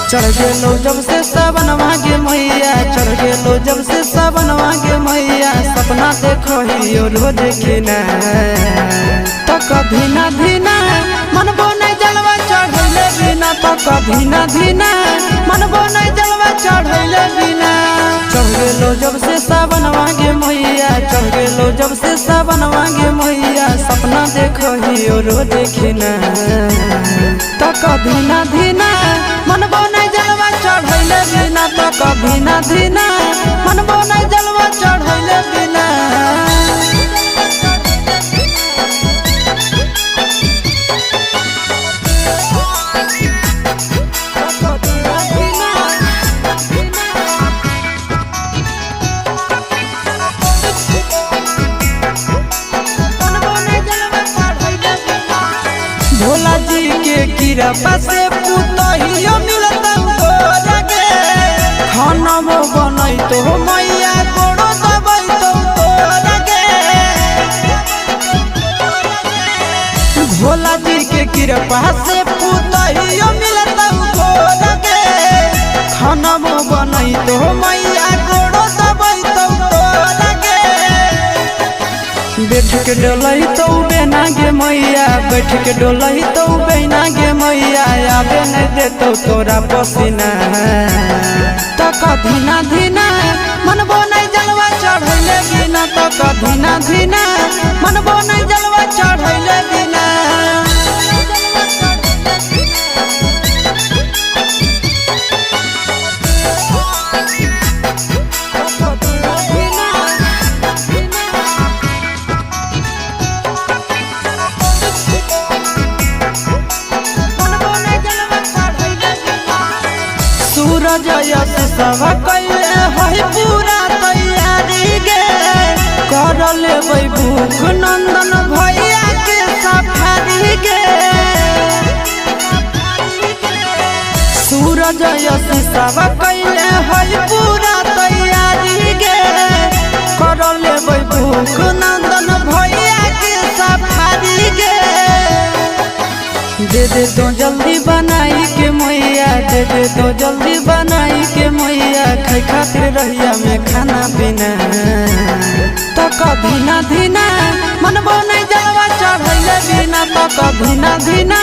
चढ़ गेलो जब से सावन मांगे मैया, चढ़ गेलो जब से सावन मांगे मैया, सपना देखो ही रोज खिना तो कभी ना धीना मनबो नहीं जलवा चढ़ैले बिना, तो कभी ना धीना मनबो नहीं जलवा चढ़ैले बिना। चढ़ गेलो जब से सावन मांगे मैया, चढ़ गेलो जब से सावन मांगे मैया, सपना देखो ही रोज खिना तो कभी ना धीना मनबो नहीं जलवा चढ़ैले बिना, तो कभी ना धीना मनबो नहीं जलवा चढ़ैले बिना। भोला जी के कृपा से पुतहियो मिलता गे, खाना बनई तो मैया गोड़ो दबई तो गे। भोला जी के कृपा से पुतहियो मिलता गे, खाना बनई तो मैया गोड़ो दबई तो गे। बैठ के डोलई तो बेना गे मैया, बैठ के डोलई तो बेना गे मैया, आबे नहीं देतो तोरा पसीना तो कभी ना धीना मनबो नहीं जलवा चढ़ैले बिना, तो कभी ना धीना मनबो नहीं जलवा चढ़ैले बिना। सूरज यश सब कैले है पूरा तैयारी गे, कर लेबै भूख नंदन भैया के सफारी गे। सूरज यश सब कैले है पूरा तैयारी गे, कर लेबै भूख नंदन भैया के सफारी गे। दे दे तो जल्दी बनाई के मैया, दे दे तो जल्दी बनाई के मैया, खाई खातिर रहिया में खाना पीना तो कभी ना धीना मनबो नहीं जलवा चढ़ैले बिना, तो कभी ना धीना